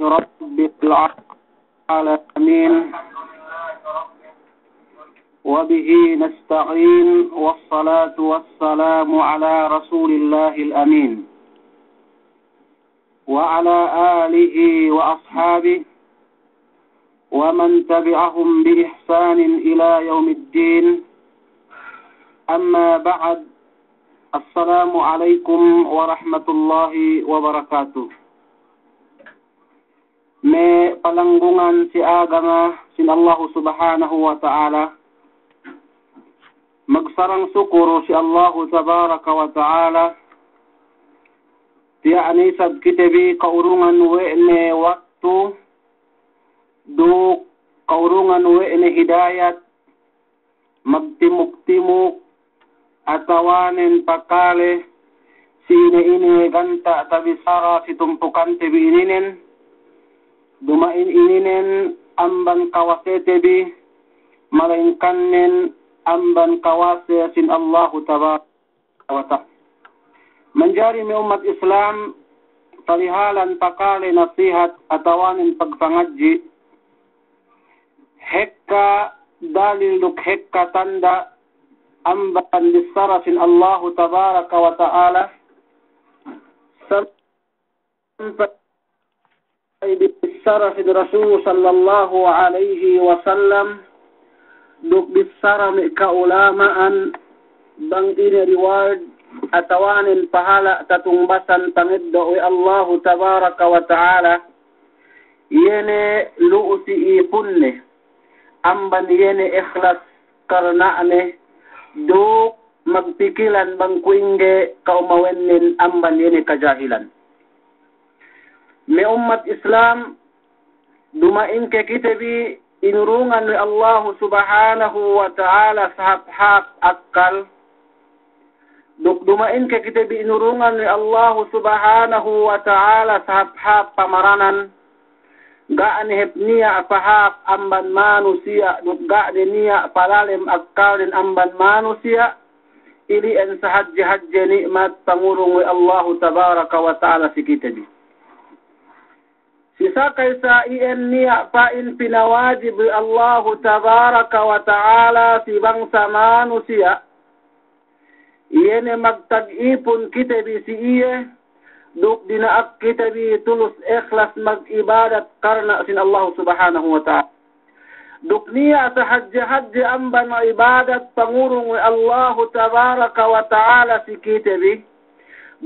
رب العالمين وبه نستعين والصلاة والسلام على رسول الله الأمين وعلى آله وأصحابه ومن تبعهم بإحسان إلى يوم الدين أما بعد السلام عليكم ورحمة الله وبركاته. May palanggungan si agama sin Allah subhanahu wa ta'ala. Magsarang syukur si Allah tabaraka wa ta'ala. Tiya anisab kitabi kaurungan we'ne waktu. Du kaurungan we'ne hidayat. Magtimuk-timuk. Atawanin pakale. Sine-ine ganta tabisara si tumpukan tibi ininin. Dumain ininen amban kawase tebi malainkannen amban kawase sin Allahu tabaraka wa ta'ala. Menjari mi umat Islam talihalan pakale nasihat atawanin pagpangadji hekka dalil duk hekka tanda amban disara sin Allahu tabaraka wa ta'ala sampai bisara si Rasul sallallahu alaihi wasallam duk bisara mi kaulamaan bang ini reward atawanin pahala tatungbasan pangiddo oi Allah tabaraka wa ta'ala yene luusi ipunne amban yene ikhlas karnaane duk magpikilan bang kuinge kaumawennin amban yene kajahilan. Me umat Islam dumain ke kitabi inurungan ni Allah subhanahu wa ta'ala sahab-hab akal. Dumain ke kitabi inurungan ni Allah subhanahu wa ta'ala sahab-hab pamaranan. Gaan hepniya apahab amban manusia. Gaan niya palalim akal din amban manusia. Ili en sahadji-hadji nikmat pangurung ni Allah tabaraka wa ta'ala si kitabi. Sisa kaysa iyan niya pain pinawajib Allah tabaraka wa ta'ala si bangsa manusia. Iyan magtag-ipon kitabi si iya. Duk dinaak kitabi tulus ikhlas mag-ibadat karna sin Allah subhanahu wa ta'ala. Duk niya sa hadji-hadji amban na ibadat pangurong Allah tabaraka wa ta'ala si kitabi.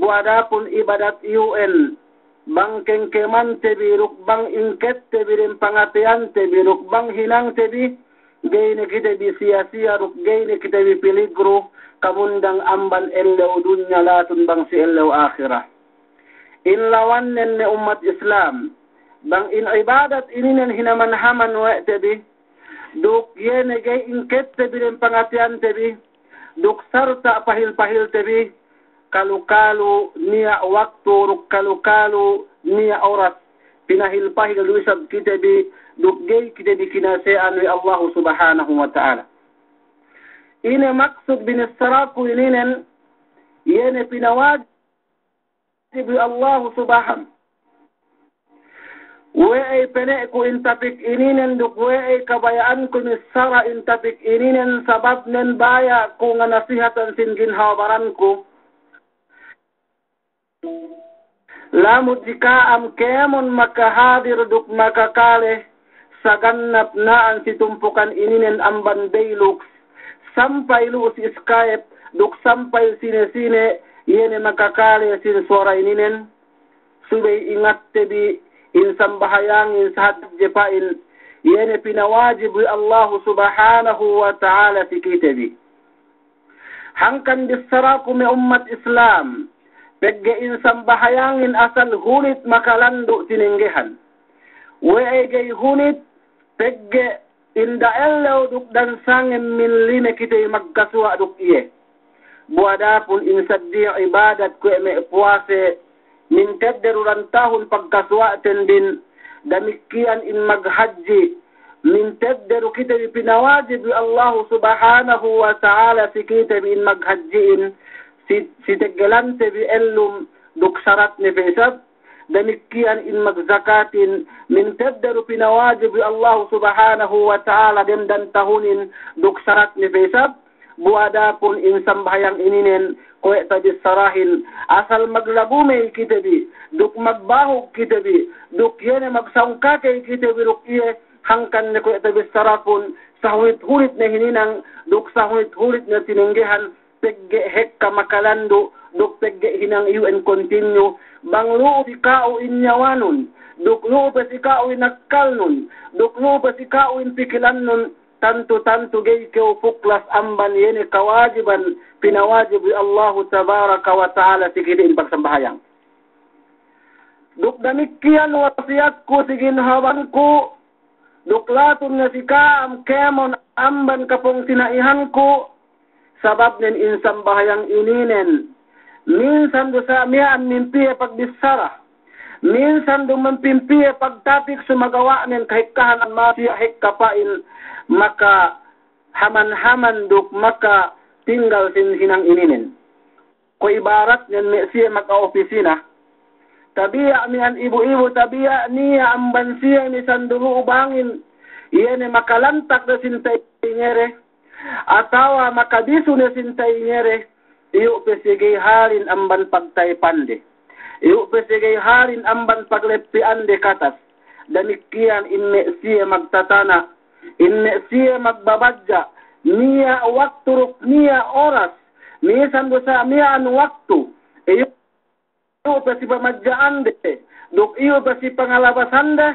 Buadapun ibadat UN. Bang kengkeman tebi rukbang ingket tebi rin pangatian tebi rukbang hinang tebi gayne kita bi sia-sia ruk gayne kita bi peligro kamundang amban ellew dunya latun bang si ellew akhirah. Inlawannen ne umat Islam bang in ibadat ininen hinamanhaman wa tebi duk yene gay ingket tebi rin pangatian tebi duk sarta pahil-pahil tebi kalu-kalu niya waktu ruk kalu-kalu niya oras pinahil-pahil luisab kita bi dukgay kita bi kinasean ni Allah subhanahu wa ta'ala. Ine maksud binisaraku ininen yene pinawajib bi Allah subhanahu we ay pene ko intapik ininen duk we ay kabayaan ko ni sara intapik ininen sabab nen baya ko nga nasihatan sin ginhawaran ko. Lamut jika am kemon makahadir duk makakale sa ganap naan si tumpukan ininen amban daylux sampai lu si Skype duk sampai sine-sine yene makakale sin suara ininen subay ingat tebi insam bahayangin sa jepain yene pinawajib Allah subhanahu wa ta'ala si kitabi. Hangkan disaraku me umat Islam pegge insam bahayangin asal hunit makalandu tinenggehan. We gay hunit pegge inda ellew duk dan sangem min lime kita magkaswa duk iye. Buadapun insaddi ibadat ko me puase min tedderuran tahun pagkaswa tendin damikian in maghaji min tedderu kita pinawajib Allah subhanahu wa ta'ala si kita in maghajiin si teggelante bi ellum duk syarat ni fesab demikian in magzakatin min tebdaru pinawajib Allah subhanahu wa ta'ala dem dan tahunin duk sarat ni fesab buada pun in sambayang ininen ko tadi sarahin asal maglagume kitabi duk magbahog kitabi duk yene magsangkate kitabi duk iye hangkan ne ko tadi sarapun sahulit-hulit na hininang duk sahulit-hulit na tininggihan pegge hekka makalando duk pegge hinang UN continue banglu sikao inyawanon duk lu pasikao inakkalnon duk lu pasikao inpikilannon tantu gay kau fuklas amban yene kawajiban pinawajib Allah tabaraka wa ta'ala sikitin pagsambahayang. Duk demikian wasiat ko siginhawan ko duk latun nga sikaam kemon amban kapong sinaihan ko sabab nen insambahayang ininen minsan do sa mian mimpiye pagbisara minsan do mampimpiye pagtapik sumagawa nen kahikahan ang masya hikapain maka haman-haman duk maka tinggal sinang ininin. Ko ibarat yan may siya maka-opisina. Tabiya niyan ibu-ibu, tabiya niya ang bansiya ni sanduru ubangin. Iyan ay makalantak na sintay nyere. Atawa makabiso na sintay nyere. Iyo pesigay halin ang ban pagtay pande. Iyo pesigay halin ang ban paglepi ande katas. Damikian inme siya magtatana. Inne siya magbabadya niya waktu niya oras minsan do sa niya an waktu iyo pa si pamadjaan de dok iyo pa si pangalabasan de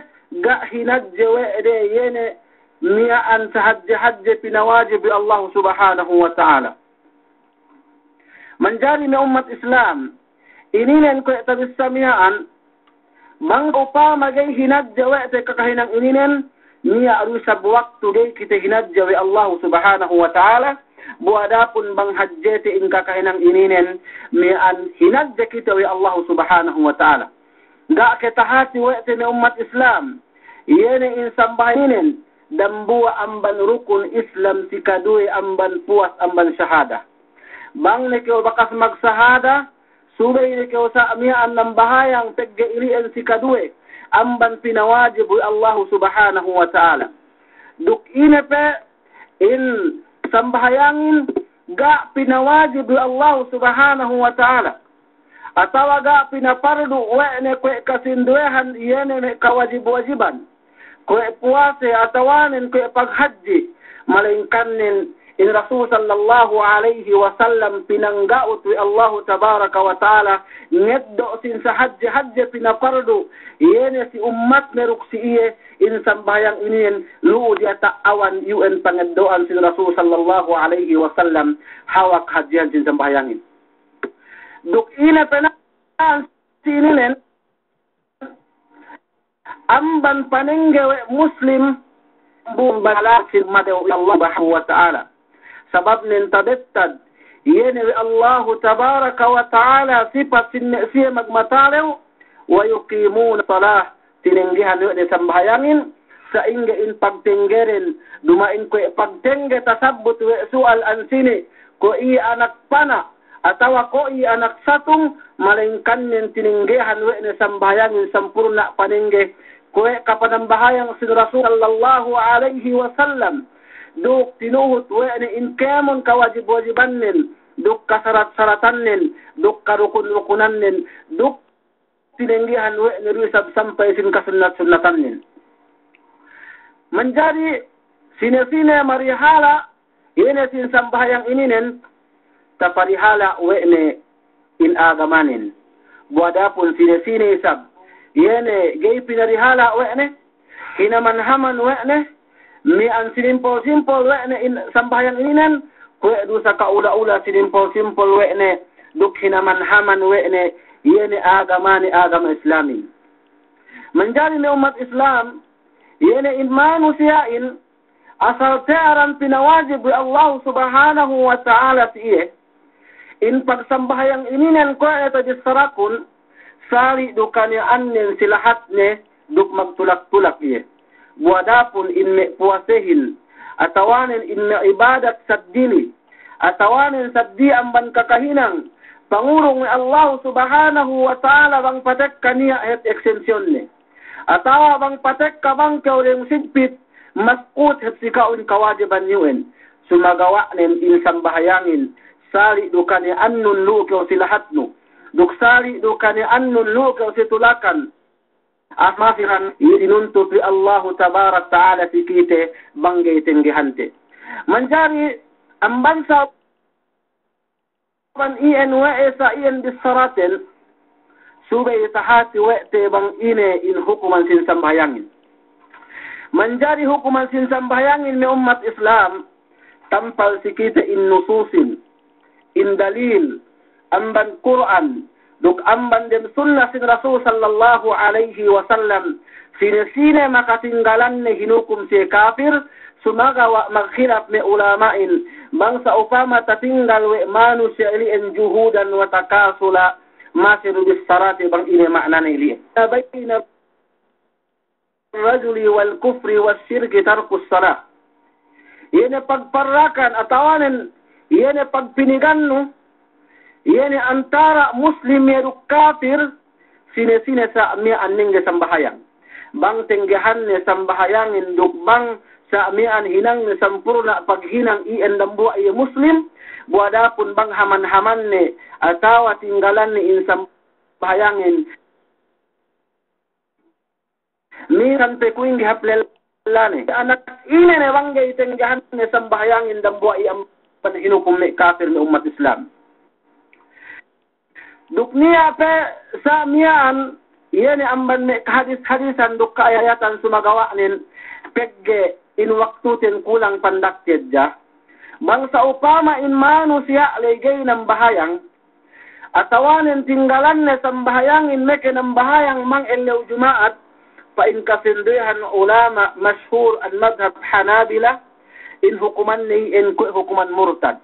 ga hinadjewe de yene niya an sahadje pinawajib Allah subhanahu wa ta'ala manjari na umat Islam ininen ko tabisamiyaan bang upa magay hinadjewe te kakahinang ininen niya arusab waktu day kita hinadjawi Allah subhanahu wa ta'ala buadapun bang hajjete in kakainang ininen mian hinadja kita wi Allah subhanahu wa ta'ala ga ketahati wete na umat Islam yene in sambahinin dambua amban rukun Islam sikadui amban puas amban syahada bang nekeo bakas magsahada subay nekeo sa mian nambahayang tegge ilian sikadui amban pinawajib Allah subhanahu wa ta'ala. Duk inepe in sambahayangin ga pinawajib Allah subhanahu wa ta'ala. Atawa ga pinapardu wene kwe kasinduehan yene me kawajib-wajiban. Kwe puase atawanin kwe paghaji malingkanin in Rasul sallallahu alaihi wasallam pinanggaut wi Allah tabaraka wa ta'ala ngeddo sin sa hajji pinapardu yene si ummat meruk si iye in sambayang inin luud yata awan UN pangeddoan sin Rasul sallallahu alaihi wasallam hawak hajian sin sambayangin duk ina penan sininen amban panenggewe muslim bumbala sin madeu Allah subhanahu wa ta'ala sabab nin tabettad yene Allah tabaraka wa ta'ala sifat siya magmatalew wa yuqimuna salah tinenggihan ni sambayangin sa inga in pagtenggerin dumain ko pagtengge tasabbut we sual ansini ko i anak pana atawa ko i anak satung malingkan nin tinenggihan we ni sambayangin sampurna panengge ko kapanambahayang si Rasul sallallahu alaihi wasallam duk tinuhut wa'ni inkamon kawajib-wajiban nin duk kasarat-saratan nin duk karukun-rukunan nin duk tinenggihan wa'ni risab sampai sin kasunat-sunatan nin menjadi sine-sine marihala yene sin sambahayang ininen taparihala wa'ni in agamanin buadapun sine-sine isab yene gay pinarihala wa'ni hinamanhaman wa'ni mi an simple wekne in sambayang ininan kue du sa kaula-ula simple wekne duk hinaman-haman wekne yene agama Islami menjadi ni umat Islam yene in manusiain asal tearan pinawajib Allah subhanahu wa ta'ala siye in pagsambayang ininan kue tajisarakun sari dukanya annen silahatne duk magtulak-tulak iye buadapun inme puasehin atawanin inme ibadat saddini atawanin saddi amban kakahinang pangurong ni Allah subhanahu wa ta'ala bang patek kaniya het extension ni. Atawa bang patek ka bang kaureng sigpit maskut het sikaun kawajiban yun. Sumagawa nin insambahayangin sali dukani annun lu kau silahatnu. Duk sali dukani annun lu kau situlakan. Asmasiran inuntut li Allah tabarak ta'ala sikite banggay tinggihante. Manjari ang bansa ban iyan sa iyan bisaratin subay tahati wete bang ine in hukuman sinsambayangin. Manjari hukuman sinsambayangin ni umat Islam tampal sikite in nususin, in dalil, amban Quran, duk amban dem sunnah sin Rasul sallallahu alaihi wasallam sine makatinggalan ne hinukum si kafir sumagawa maghilap me ulamain bangsa upama tatinggal we manusia ilien juhudan wa takasula masiru bisarati bang ini makna ili baina rajuli wal kufri was syirki tarkus salah yene pagparakan atawanen yene pagpiniganno yene antara muslim yeru kafir sine sa mi anning sambahayang bang tenggehan ne sambahayangin duk bang sa mian hinang ne sampurna paghinang iyan dambua iya muslim buada pun bang haman-haman ne atawa tinggalan ne insam bahayangin miran pe kuing dihaplelane anak ine ne bang gay tenggahan ne sambahayangin dambua iya panahinukum ne kafir ne umat Islam dukniya pe sa mian iyan ne amban ne hadis-hadisan duk kaayatan sumagawa nin pegge in waktu ten kulang pandakted ja bangsa upama in manusia legay ng bahayang atawanin tinggalan na sambahayang in meke ng bahayang mang elew jumaat pa in kasindihan ulama mashhur al madhab Hanabila in hukuman ni in hukuman murtad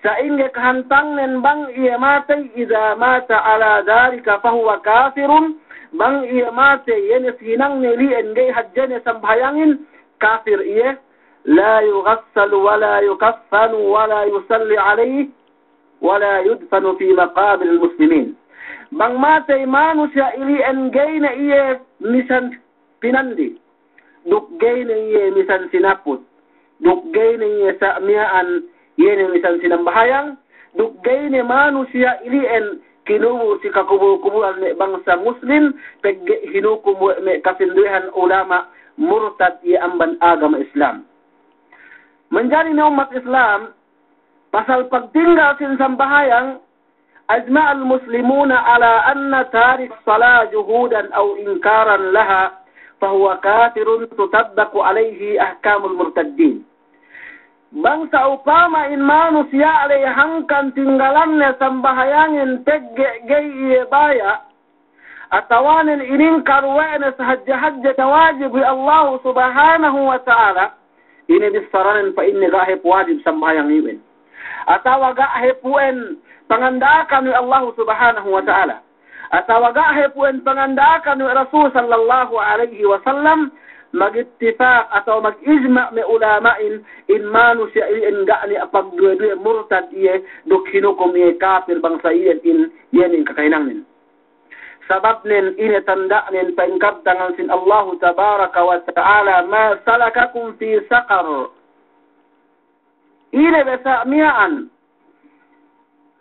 sa inge kahantang nen bang iya matay idha mata ala dhalika fahuwa kafirun bang iya matay yenes hinang nili engay hadjan sambahayangin kafir iya la yughassal wala yukaffan wala yusalli alayhi wala yudfanu fi maqabir muslimin bang matay manusia ili engay na iya misan pinandi duk gay na iya misan sinaput duk gay na iya sa miaan iya misan sinambahayang duk gay na manusia ili en kinubo si kakubul-kubulan ni bangsa muslim pag hinukum me kasinduhan ulama murtad ia amban agama Islam. Menjadi na umat Islam pasal pagtinggal sin sambahayang ajma' al-muslimuna ala anna tarik salah juhudan aw inkaran laha fahuwa kafirun tutabbaqu alayhi ahkamul murtaddin. Bangsa upama in manusia alay hangkan tinggalan na sambahayangin tegge baya atawanin iningkar na sa hadja-hadja tawajib bi Allah subhanahu wa ta'ala ini bisaranin pa inni gahip wajib sambahayang iwin atawa gahip uen pangandakan ni Allah subhanahu wa ta'ala atawa gahip uen pangandakan ni Rasul sallallahu alaihi wasallam magittifaq atau mag-ijma' me ulamain in manusia in gani apag dua-dua murtad iye duk hinukum iye kafir bangsa iye in yenin kakainangin sabab nin ini tanda nin paingkap tangan sin Allah tabaraka wa ta'ala ma salakakum fi saqar ini besa miaan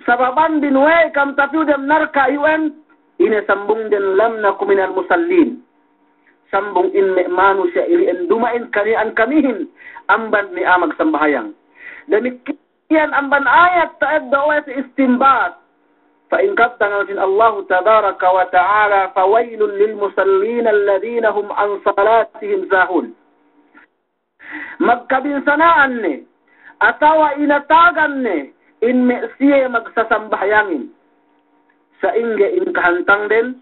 sababan binwe kam tapi udam narka iwan ini sambung din lam nakum minal musallin sambung in me manusia ili en dumain kanian kamihin amban ni amag sambahayang demikian amban ayat ta'ad dawat istimbat فإن كبتنا من الله تبارك وتعالى فويل للمصلين الذين هم عن صلاتهم ساهون magkabin sanaan ni atawa inatagan ni in me'siye magsasambahayangin sa inge in kahantang din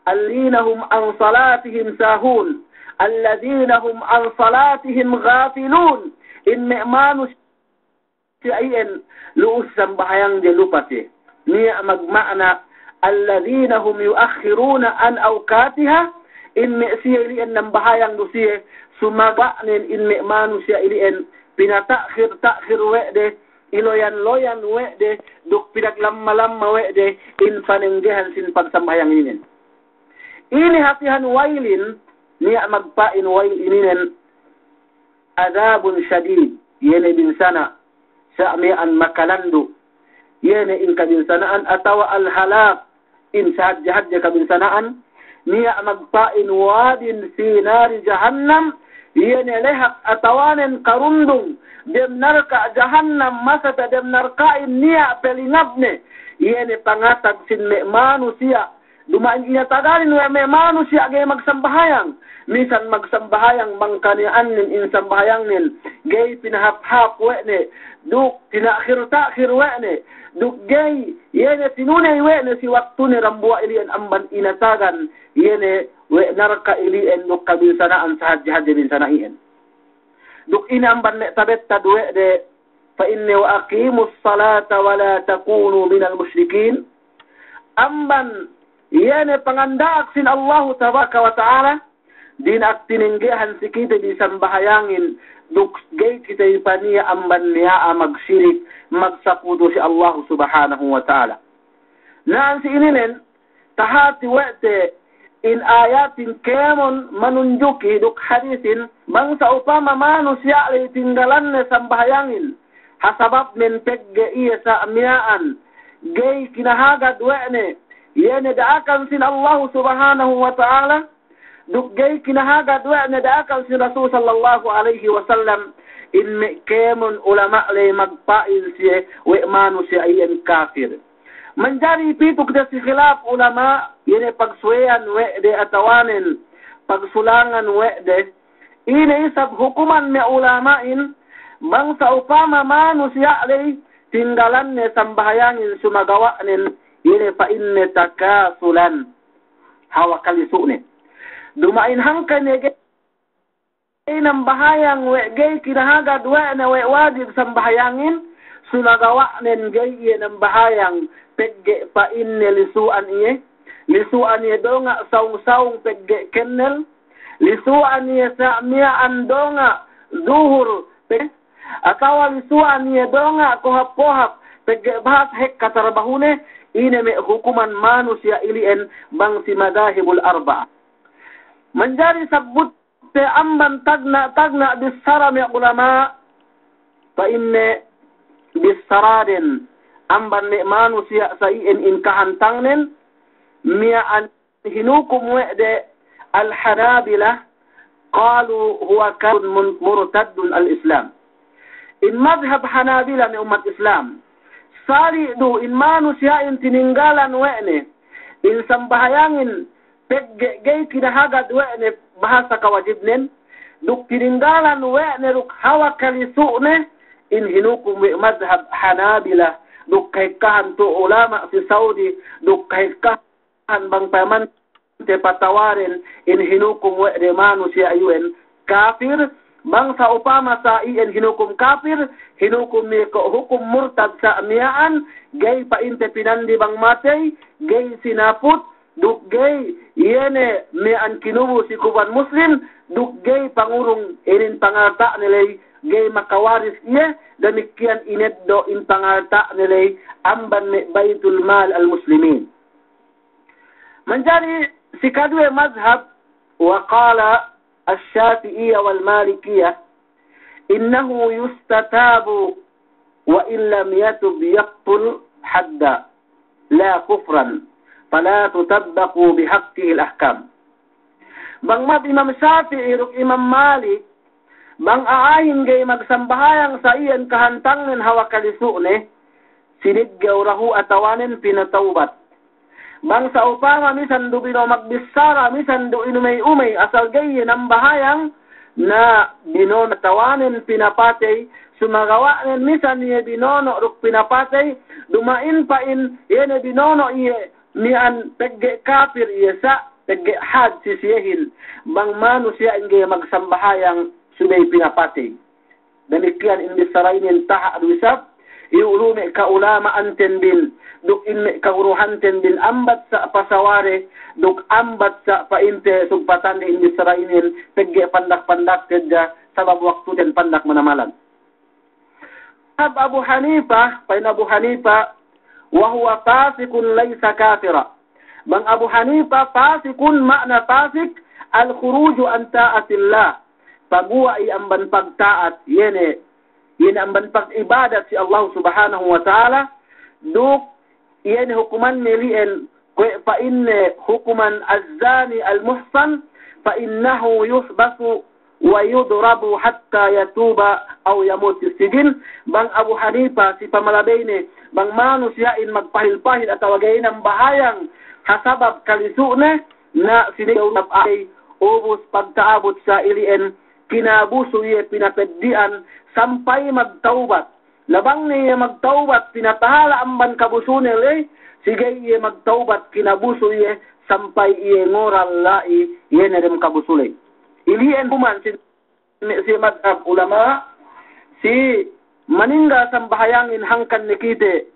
allinahum an salatihim sahun alladhinahum an salatihim ghafilun in me'manu siya iyan luus sambahayang di lupa siya niya magmana alladhina hum yuakhiruna an awqatiha in me'siya ilian ng bahayang dusiye sumaganin in me'manu siya ilian pinatakhir we'de iloyan-loyan wede duk pinaglamma-lamma wede in panenggehan sin pagsambayang inin. Ini hatihan wailin niya magpain wail ininen adabun syadid yene binsana sa mian makalandu yene in kabinsanaan atawa al-halak in sahad-jahad kabinsanaan niya magpain wadin fi nari jahannam yene lehak atawanen karundung dem narka jahannam masata dem narkain niya pelingabne yene pangatag sin me manusia dumaan inatagarin wa me manusia gay magsambahayang misan magsambahayang mangkanianin in sambahayang nin gay pinahap-hap wene duk tinakhir-takhir wene duk gay yene tinunay wene si waktu ni rambua ilian amban inatagan yene we narka ilien duk kabinsanaan sahad-jahad binsanaiin duk inamban ne tabet tadwe de fa inni wa aqimus salata wa la takunu minal musyrikin amban yene pangandaak sin Allah tabaraka wa ta'ala din ak tininggihan si kita di sambahayangin duk gay kita ipaniya amban niya magsirik magsakudo si Allah subhanahu wa ta'ala naan si inilin tahati wete in ayatin kemon manunjuki duk hadisin bangsa upama manusia ay tinggalan na sambahayangin hasabab men pegge iya sa amyaan gay kinahagad wene yene daakan sin Allah subhanahu wa ta'ala duk gay kinahagad wene daakan sin Rasul sallallahu alaihi wasallam in me kemon ulama lay magpail siya we manusia iyan kafir menjadi pituk da si khilaf ulama yene pagsuyan we de atawanin pagsulangan we de ini isab hukuman me ulamain bangsa upama manusia lay tinggalan ne sambahayangin sumagawa nin yene pa inne takasulan hawa kalisune dumain hangkan ne inang bahayang we gay kinahagad we na we wajib sambahayangin sumagawa nin gay yenang bahayang pegge pa inne lisuan iye donga saung-saung pegge kennel lisuan iye sa miaan donga zuhur atawa lisuan iye donga kohap-kohap pegge bahas hek katarabahune ine me hukuman manusia ilien bang si madahibul arba menjadi sabut te amban tagna bisara me ulama fa inne bisaradin amban ne manusia sa in kahantangnen mia an hinukum wede al-hanabila qalu huwa kan murtaddun al-islam in madhab hanabila ni umat islam sari do in manusia in tininggalan wene in sambahayangin peggay kinahagad wene bahasa kawajibnen duk tininggalan wene ruk hawa kalisu'ne in hinukum madhab hanabila duk kahikahan to ulama si Saudi duk kahikahan bang paman te patawarin in hinukum wene manusia ayuen kafir bangsa upama sa iyan hinukum kafir hinukum ni hukum murtad sa amiyaan gay painte pinandi bang matay gay sinaput duk gay yene me an kinubu si kuban muslim duk gay pangurung inin pangarta nilay gay makawaris iye demikian ineddo in pangarta nilay amban me baitul mal al muslimin menjadi si kadwe mazhab wa qala الشافعية والمالكية إنه يستتاب وإن لم يتب يقتل حدا لا كفرا فلا تطبق بحقه الأحكام bang mat Imam Syafi'i ruk Imam Malik bang aahin gay magsambahayang sa iyan kahantang nen hawa kalisune siniggaw rahu atawanen pinatawbat bang sa upama misan do bino magbisara misan do inumay-umay asal gayin ang bahayang na binono tawanin pinapatay sumagawa nen misan niya binono ruk pinapatay dumain pa in yene binono iye mian pegge kafir iye sa pegge had sisiyahin bang manusia ingay magsambahayang subay pinapatay demikian indisarainin taha adwisab iulume ka ulama anten bin duk inme kauruhanten din ambat sa pasaware duk ambat sa painte sugpatan ni Israelin pegge pandak-pandak tedja sabab waktu den pandak manamalan Abu Hanifah, pain Abu Hanifah, wa huwa fasiqun laysa kafira. Bang Abu Hanifah fasikun makna fasik al-khuruju an ta'atillah. Pagua amban pagtaat yene amban pag-ibadat si Allah Subhanahu wa ta'ala duk yene hukuman nilien fa inne hukuman az-zani al-muhsan fa innahu yuhbasu wa yudrabu hatta yatuba aw yamut sijin. Bang Abu Hanifah si pamalabene bang manusia in magpahil-pahil at wagayin ang bahayang hasabab kalisune na sinigaw ay ubos pagtaabot sa ilien kinabuso ye pinapeddian sampai magtaubat. Labang niya magtaubat pinatahala ang ban kabusunel sige ye magtaubat kinabuso ye sampai ye ngoral lai ye nerem kabusule. Ilien kuman si madhab ulama si maningga sambahayangin hangkan nikite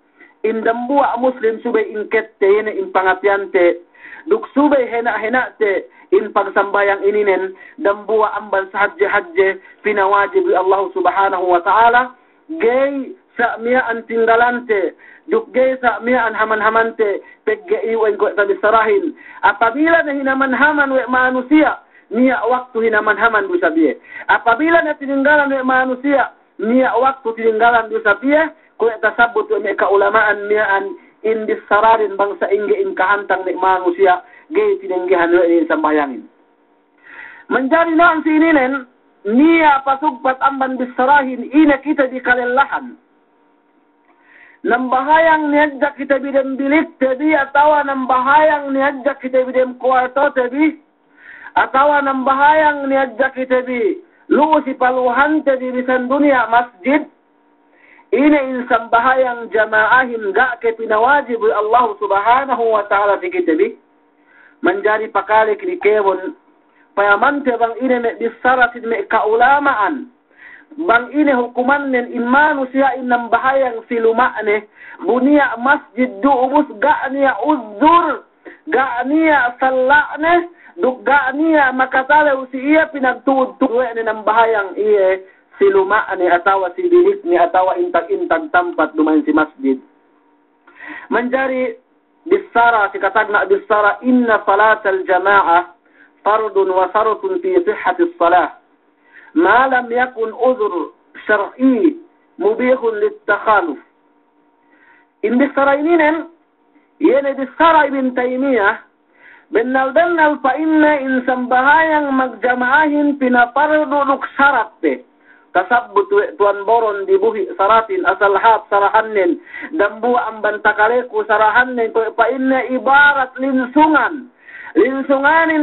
indambua muslim subay inkette yene in pangapiante duk subay hena-henate in pagsambayang ininen dambua amban sa hajje pinawajib Allah Subhanahu wa ta'ala gay sa miyaan tinggalante duk gay sa miyaan haman-hamante pegge iwan ko tabisarahin apabila na hinaman-haman we manusia niya waktu hinaman-haman do sabiye apabila na tininggalan we manusia niya waktu tininggalan do sabiye kung tasabot may kaulamaan miyaan in disararin bangsa ingge in kahantang ni manusia gay tininggihan ni sambayangin. Menjadi nang sininen niya pasugpat amban disarahin ina kita di kalelahan. Nambahayang niyadja kita bidem bilik tebi atawa nambahayang niyadja kita bidem kwarto tebi atawa nambahayang niyadja kita bi lusi paluhan tebi bisan dunia masjid. Ina insan bahayang jamaahin gak ke pinawajib Allah Subhanahu wa ta'ala fi kitabi menjadi pakalik di kebon payamante bang ine me disaratin me kaulamaan bang ine hukuman nen in manusia inam bahayang silumakne bunia masjid du'ubus gak niya uzur gak niya salakne duk gak niya makatale usi iya pinagtuud-tuwe nenam bahayang iye siluma ni atawa si bilik ni atawa intag-intag tempat dumain si masjid. Menjadi bisara si katagna bisara inna salatal jamaah fardun wa sarutun fi sihhati salah. Ma lam yakun uzur syar'i mubihun litakhaluf. In bisara ininen yene bisara ibn Taymiyah benal-benal pa inna insan bahayang magjamaahin pinapardo nuk syarat tasabut tuan boron dibuhi saratin asal hab sarahannen dambu amban takaleku sarahannen pa inna ibarat linsunganin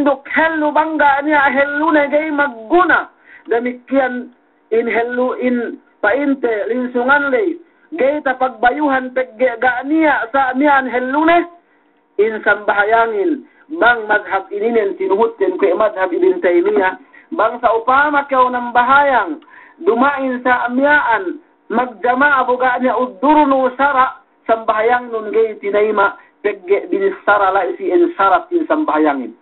duk hellu bangga niya hellu na gay magguna demikian in hellu in painte linsungan lay gay tapagbayuhan pegge ga niya sa niyan hellu ne in sambahayangin bang madhab ininen sinuhutin ko madhab ibn Taymiyah bang sa upama kaw ng bahayang dumain sa amyaan magjamaa buga niya udurno sara sambahayang nun gay tinayma pegge binisara la isi insarat in sambahayangin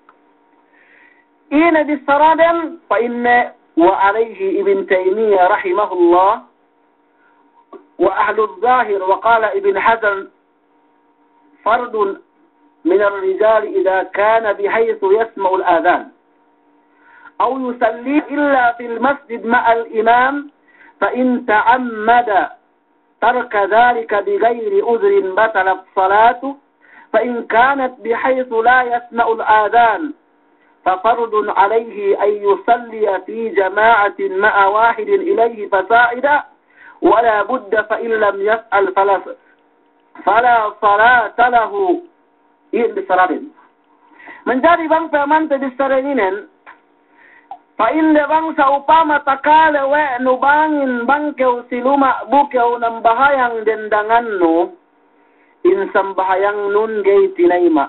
ina disaradan fa inna wa alayhi ibn Taymiyah rahimahullah wa ahlu al-zahir wa qala ibn Hazm fardun min ar-rijal idha kana bihaythu yasma'u al-adhan أو يصلي إلا في المسجد مع الإمام فإن تعمد ترك ذلك بغير عذر بطلت صلاته فإن كانت بحيث لا يسمع الآذان ففرض عليه أن يصلي في جماعة مع واحد إليه فسائدا ولا بد فإن لم يفعل فلا صلاة له إن بسراب من جاري بان فمن تدسترينين painde bang sa upama takale we nubangin bangkew siluma bukew ng bahayang dendangan no insang bahayang nun gay tinayma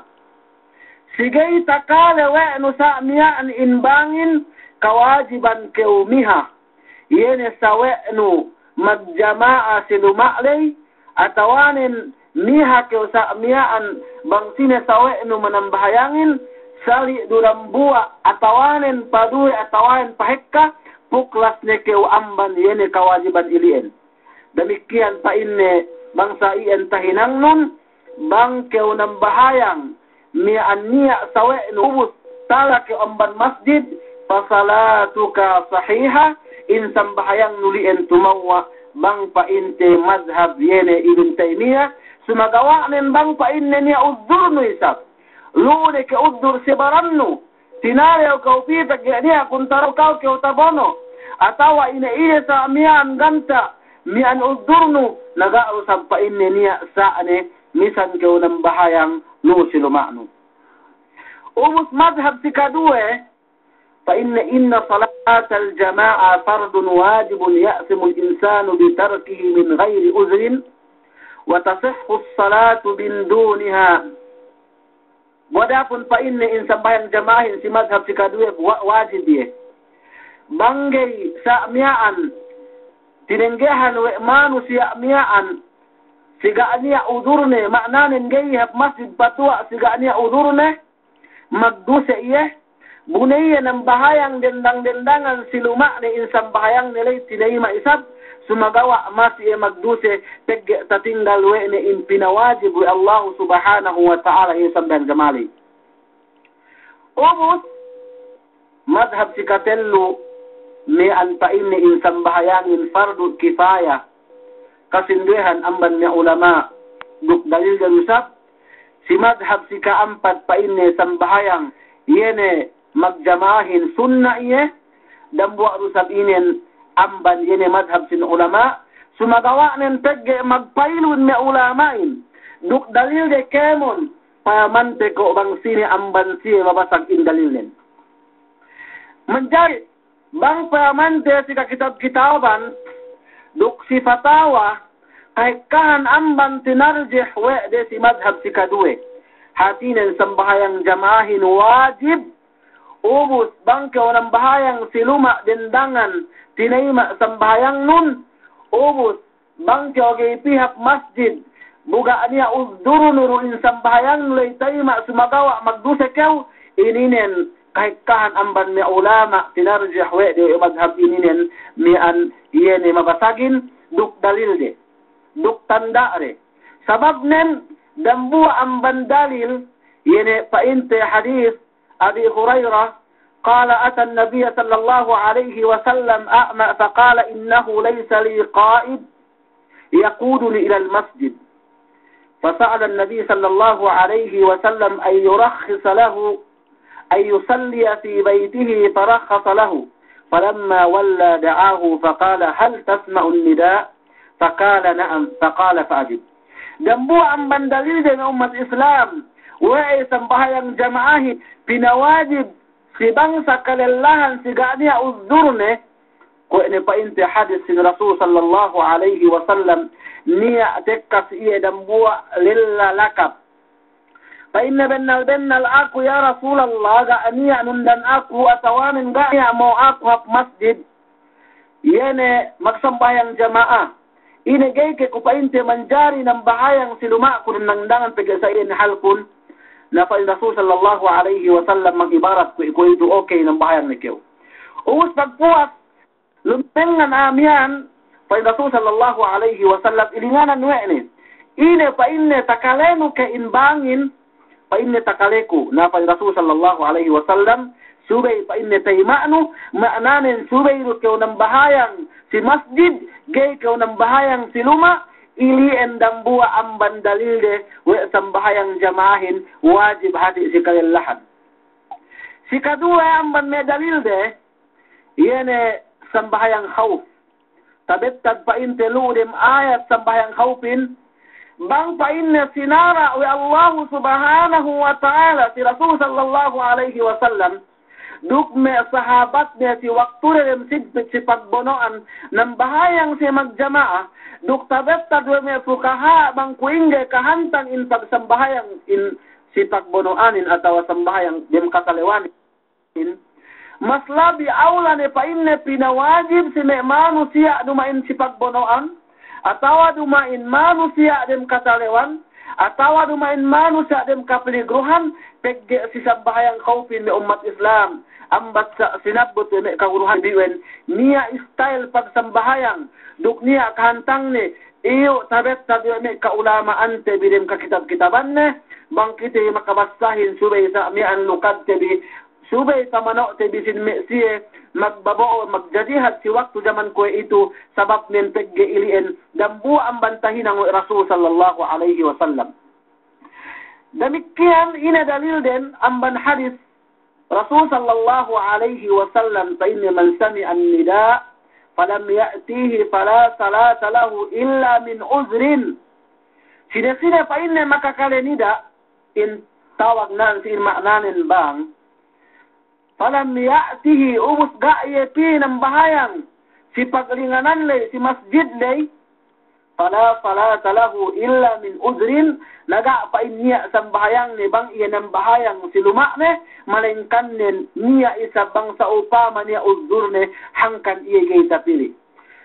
sigay takale we no sa miyaan inbangin kawajiban kew miha yene sa we no magjamaa siluma lay atawanin miha kew sa miyaan bang sine sa we no manambahayangin sali durang buwa atawanen padue atawanen pahekka puklas ne keu amban yene kawajiban ilien Demikian pa inne bangsa iyan tahinang nun, bang keo ng bahayang mian niya sawe nubus tala keo amban masjid, fasalatuka sahiha, insang bahayang nulien tumawa, bang pa inte mazhab yene Ibn Taymiyah, sumagawa nin bang pa inne niya uddur no isap, lune ke uddur sibaranno, tinaraw kau pitag niya kung taro kau keo tabono, atawa ina sa mian ganta, mian udurnu nagausap pa inne niya sa ane misan kau ng bahayang no silumano. Ubus madhab si kadue, fa inna salatal jama'a fardun wajibun ya'simu al-insanu bitarkihi min ghairi uzrin wa tasihhu as-salatu bin duniha. Wadapun pa inna in sambayang jamahin si madhab si kadue wajib ye. Banggay sa miyaan tinenggehan we manu siya miyaan siga niya udurne maknanin gayhap masjid patwa siga niya udurne magduse iye bunaya ng bahayang dendang-dendangan siluma ni insang bahayang nilay tinayma isab sumagawa mas iye magduse tatinggal we ni impinawajib we Allah subhanahu wa ta'ala insang dan gamali. Ubus madhab si katello ni anpain ni insang bahayangin fardu kifaya kasinduhan amban ni ulama duk dalil dan usap. Si madhab si kaampat pa inne sambahayang yene magjamahin sunna iye dan buat rusab inen amban yene madhab sin ulama sumagawa nen tegge magpailun me ulamain duk dalil de kemon pamante ko bang sini amban siye mabasag in dalilin menjadi bang pamante si kitab-kitaban duk si fatawa kahikahan amban tinarjih we de si madhab si kadue hatinen sambahayang jamahin wajib ubus bangke orang bahayang siluma dendangan tinayma sambahayang nun ubus bangke oge pihak masjid buga niya uzduru nuruin sambahayang lay tayma sumagawa magdusa kew ininen kahikahan amban mi ulama tinarjih we de madhab ininen mian yene mabasagin duk dalil de duk tanda re sabab nen dambua amban dalil yene pa inte hadis Abi Hurairah qala ata an-nabiy sallallahu alayhi wa sallam a'ma faqala innahu laysa li qa'id yaquduni ila al-masjid فسأل النبي صلى الله عليه وسلم أن يرخص له أن يصلي في بيته فرخص له فلما ولى دعاه فقال هل تسمع النداء فقال نعم فقال فأجب dambu amban dalil ng umat Islam wae sambahayang jamaahi pinawajib si bangsa kalalahan si ganiya uzdurne ko ne pa inte hadis sin Rasul sallallahu alaihi wasallam niya tekkas iye dambu lilla lakab fa inna bennal aku ya Rasulullah ga aniya nundan aku atawanin ganiya mo aku hap masjid yene magsambayang jamaah inigay ke kupainte manjari ng bahayang siluma kun nangdangan pegasayin halkun na fa Rasul sallallahu alaihi wasallam mag-ibarat ko ito okay ng bahayang nikew. Uus pagpuas lumpengan amian fa Rasul sallallahu alaihi wasallam ilinganan nuene ine pa inne takalenu ke inbangin pa inne takaleku na fa Rasul sallallahu alaihi wasallam subay pa inne taymanu ma'nanen subay ru kew ng bahayang si masjid gay kau ng bahayang siluma ili endang buwa amban dalil de we sambahayang jamahin wajib hati si kalilahan si kadua amban me dalil de yene sambahayang khawf tabet pa inte ludim ayat sambahayang khawfin bang pa inne sinara we Allah subhanahu wa ta'ala si Rasul sallallahu alaihi wasallam duk me sahabat niya si waktu rin si pagbonoan ng bahayang si magjamaa duk tabet tadwe me fukaha bang kuingge kahantang in pagsambahayang in si pagbonoanin atau sambahayang dim kasalewanin mas labi aula ne pa inne pinawajib si me manusia dumain si pagbonoan atau dumain manusia dim kasalewan Atawa dumain manusia dem kapeligruhan pegge si sambahayang kaupin ni umat Islam. Ambat sa sinabot ni kaguruhan diwen niya style pagsambahayang duk niya kahantang ni iyo tabet sa ni kaulamaan te bidem ka kitab-kitaban ne bangkite makabasahin subay sa mian lukad te bi subay tamano te bisin siye magbabao magjadihat si waktu zaman ko itu sabab nen pegge ilien dambu ang bantahin ng Rasul sallallahu alaihi wasallam. Demikian ina dalil din ang ban hadis Rasul sallallahu alaihi wasallam fa inna man sami'a an-nida falam ya'tihi fala salata lahu illa min uzrin. Sina fa inna makakale nida in tawag nan si maknanin bang falam ya'tihi ubus ga'ye ng bahayang si paglinganan lay si masjid lay fala salata lahu illa min uzrin naga pa niya sa bahayang ni bang iyan ang bahayang si lumakne malingkan niya isa bang sa upama niya uzur ne hangkan iya gay tapili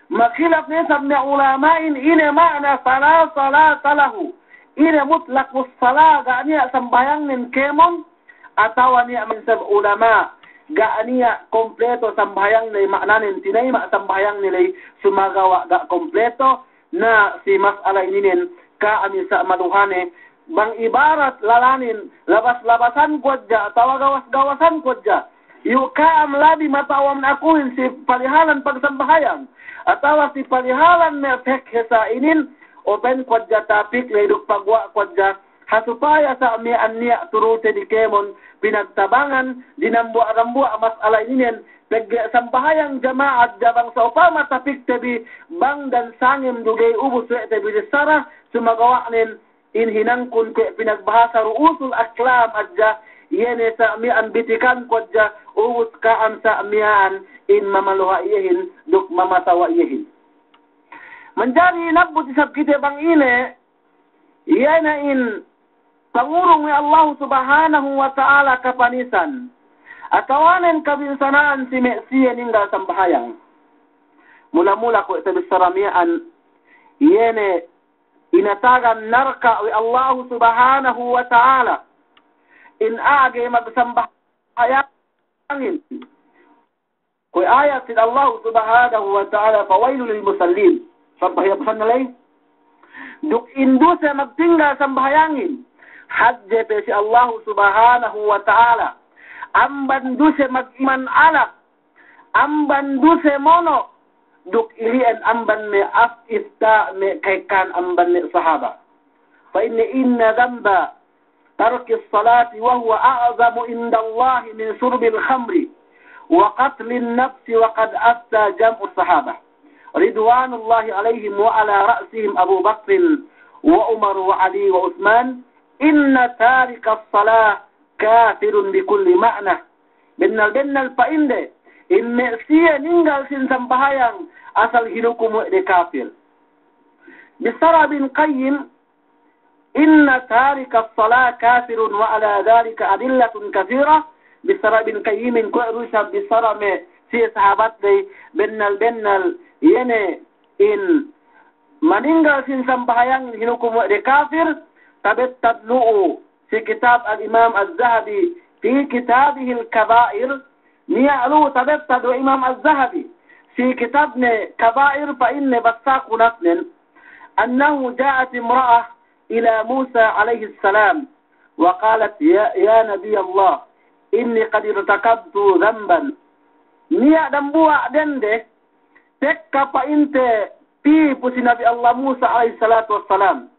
makhilaf niya sa mga ulamain ina ma'na fala salata lahu ina mutlak musala ga niya sa bahayang nin kemon atawa niya min sa ulama ga niya kompleto sa bahayang ni maknanin tinayma sa bahayang nilay sumagawa ga kompleto na si masala ininin ka amin sa maluhane bang ibarat lalanin labas-labasan kodja tawagawas-gawasan kodja yu ka am labi matawam na akuin si palihalan pagsambahayang atawa si palihalan na pekhe sa inin open kodja tapik leduk pagwa kodja hasupaya sa amian niya turute di kemon pinagtabangan dinambu-rambu masala ininin pegge sambahayang jamaat jabang sa upama tapik tebi bang dan sangim dugay ubus tebi disara sumagawa nin inhinang kun ke pinagbahasa ruusul aklam adja yene sa mian bitikan kodja ubus kaan sa mian in mamaluha iyahin duk mamatawa iyahin menjadi nabut isab kita bang ine yene in pangurung ni Allah subhanahu wa ta'ala kapanisan atawanen kabinsanaan si Meksiya ninggal sambahayang. Mula-mula ko ito bisaramian, yene inatagan narka wi Allah subhanahu wa ta'ala in age magsambahayangin. Ko'y ayat sin Allah subhanahu wa ta'ala fawailu lil musallin. Sambahayapasan nalay. Duk induse magtinggal sambahayangin. Hadje pe si Allah subhanahu wa ta'ala. Amban duse mag-iman anak, amban duse mono, duk ilian amban me afista me kaikan amban me sahaba. Fa inna dhanba tarki salati wa huwa a'zamu inda Allah min surbil khamri wa qatlin nafsi wa qad afta jam'u sahaba. Ridwanullahi alaihim wa ala ra'sihim Abu Bakr wa Umar wa Ali wa Uthman. Inna tarika salah kafirun bikulli makna. Bennal pa inde. Siya ninggal sin sampahayang asal hinukum de kafir. Bisara bin Qayyim inna tarika as-salah kafirun wa ala dhalika adillatun kathira. Bisara bin Qayyimin ko rusab bisara me si sahabat de bennal yene in maninggal sin sampahayang hinukum de kafir tabet tadlu'u في كتاب الإمام الذهبي في كتابه الكبائر نيعلو تبتد إمام الذهبي في كتابنا كبائر فإن بساق نسل أنه جاءت امرأة إلى موسى عليه السلام وقالت يا نبي الله إني قد ارتكبت ذنبا نيع دنبوع دنده تكا فإنت في بسي نبي الله موسى عليه الصلاة والسلام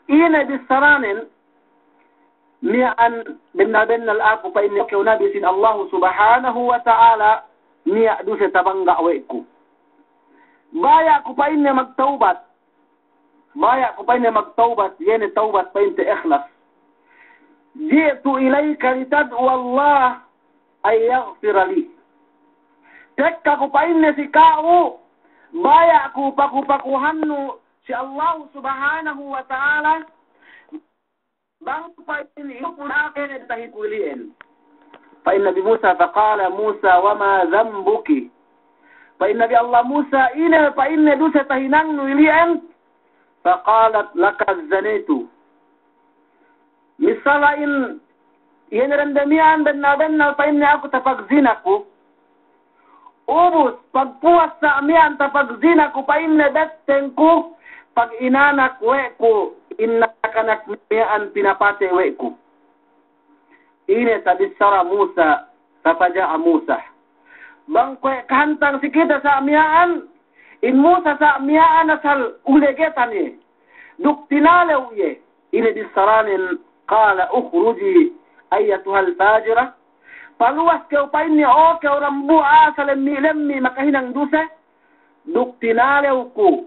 إينا بالسران niyan benal aku pa inni kaw nabi sin Allah subhanahu wa ta'ala niya du sa tabangga awaiku baya ko pa inni magtaubat yene taubat pa inte ikhlas jitu ilayka litad'u Allah ay yaghfir li tekka ko pa inni si kao baya ko pakuhanno si Allah subhanahu wa ta'ala bang ini punaken tahi kuliin fa inna bi Musa faqala Musa wa ma dhanbuki fa inna bi Allah Musa ina fa inna dusa tahinang nuilian faqalat laka zanaitu. Misalain yan randamian benna pa inni ako tapagzina ko. Ubus pagpuas sa amian tapagzina ko pa inni betten ko pag inanak we ko inakanak mian pinapate we ko. Ine tabissara Musa fafaja'a Musa. Bangkwe kantang sikita sa amian in Musa sa amian asal ulegetan ye. Duk tinalew ye. Ine bisaranin qala ukhruji ayyatuhal fajira. Paluwas kau pa inni o kau rambua sa lemmi makahinang duse. Duk tinalew ko.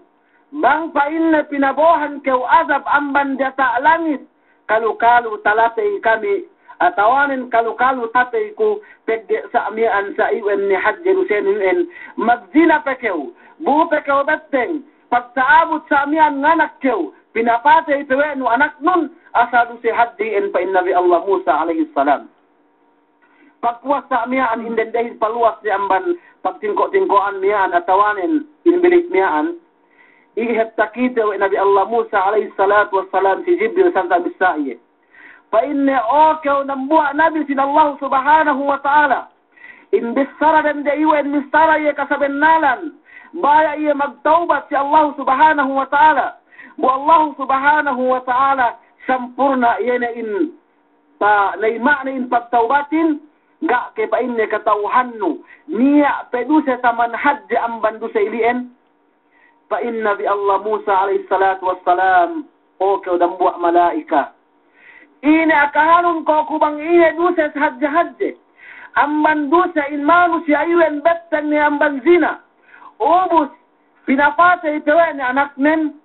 Bang pa inni pinabohan kau azab amban data langit. Kalu-kalu talatay kami. Atawanin kalu-kalu tatay ko pegge sa amian sa iwen ni Had Jerusalem magzina pa kau. Buo pa kau betteng. Pagsaabot sa amian nganak kau. Pinapatay pewe no anak nun. Asadu si haddiin pa innabi Allah Musa alaihi salam. Pagpuas sa amian indendahin paluwas si amban pagtingko-tingkoan mian atawanin inbilik mian. Ihat takita wa Nabi Allah Musa alaihi salatu wassalam si Jibril santa bisaiye. Fa inni okaw nambuha Nabi sin Allah subhanahu wa ta'ala. Imbisara dan daiwa mistara iya kasabennalan. Baya iya magtaubat si Allah subhanahu wa ta'ala. Bu Allah subhanahu wa ta'ala sampurna iya na in pa naima na in pagtaubatin. Ga ke pa inni katauhannu. Niya peduse taman hadji amban dusa ilien. Fa inna bi Allah Musa alaihi salatu wassalam. Okaw nambuha malaika. Ini akahanun ko kubang ini dusa sa hadja-hadja. Amban dusa in manusia iwen bettang ni amban zina. Ubus pinapatay ito ni anak nen.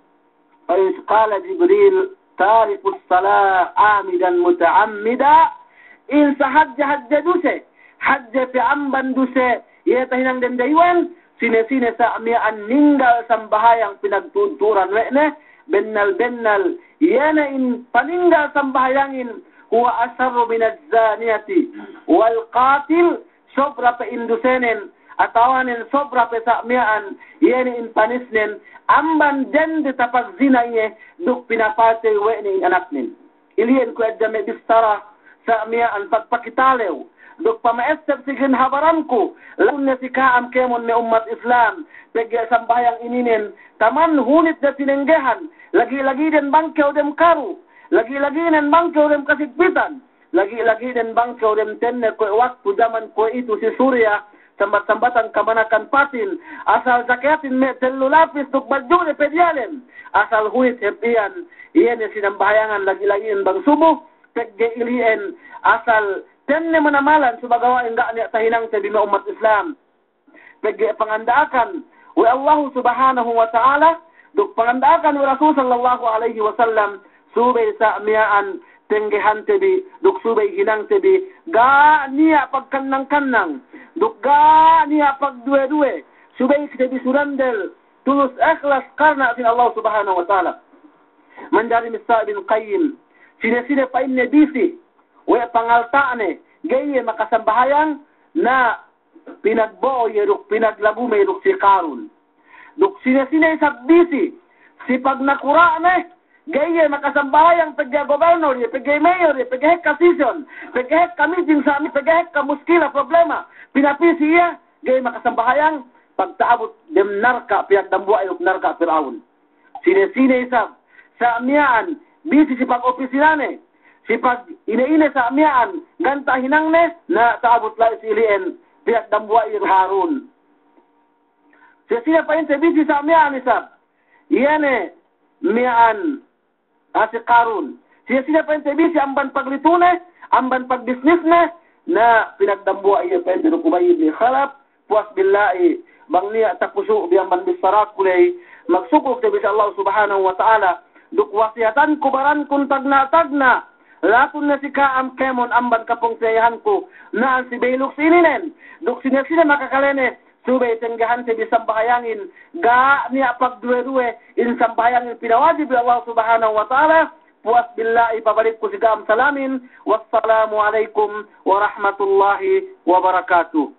Fayus qala Jibril tarifus salah amidan muta'ammida. In sa hadja-hadja dusa. Hadja fi amban dusa. Iyata hinang dendaywan. Sine-sine sa amiyaan ninggal sambahayang pinagtuturan wene. Bennal yana in paninggal sambahayangin huwa asarru minaz zaniyati wal qatil sobra pa indusenen atawanen sobra pa sa'mian yana in panisnen amban dende tapag zinaye duk pinapate wene in anaknin iliyen ko adjame bistara sa'mian pagpakitalew duk pamaesep sigin habaranku laun na si kaam kemon ni umat Islam pegya sambayang ininin taman hunit na sinenggehan lagi-lagi din bangkaw dem karu lagi-lagi din bangkaw dem kasigpitan lagi-lagi din bangkaw dem tenne ko waktu zaman ko itu si Surya sambat-sambatan kamanakan patin asal zakatin me telulapis duk badyo ni pedyalen asal hunit hepian iyan ni sinambahayangan lagi-lagi din bang subuh pegya ilien asal tenne manamalan subagawa enggak niya tahinang sa bima umat Islam pegya pangandaakan wa Allah subhanahu wa ta'ala duk pangandaakan wa Rasul sallallahu alaihi wasallam subay sa miyaan tenggehan tebi duk subay hinang tebi ga niya pagkanang-kanang duk ga niya pagduwe-duwe subay tebi surandel tulus ikhlas karna sin Allah subhanahu wa ta'ala mandari Misa bin Qayyim sine-sine pa inne bisi wa pangaltaane gaye makasambahayang na pinagbo yeruk pinaglabume yeruk si Karun duk sine-sine sabbisi si pag nakurane gaye makasambahayang pagya gobernador ye pagya mayor ye pagya kasison pagya kamiting sa amin pagya kamuskila problema pinapisi iya gaye makasambahayang pagtaabot dem narka piyak dambu ayok narka Firaun sine-sine sa amiyaan bisi si pag-opisinane si pag ine-ine sa amiyaan ganta hinangne na taabot la isilien piyak dambu ayok Harun sila pa yun sa bisi sa amiyaan isab iyane miyaan si Karun sila pa yun sa bisi amban paglitune amban pagbisnis na pinagdambuha iyo pa yun kubayid ni Khalaf puas billahi bang niya tapuso biyamban bisarak kulay magsukok sa bisa Allah subhanahu wa ta'ala duk wasiyatan kubaran kun tagna latun na si kaam kemon amban kapong sayahan ko na si Baylok sininen duk sinesine makakalene subay tenggahan sa bisang bahayangin ga niya pagduwe-duwe in sambayangin pinawajib Allah subhanahu wa ta'ala puas billahi pabalik ko si kaam salamin wassalamu alaikum warahmatullahi wabarakatuh.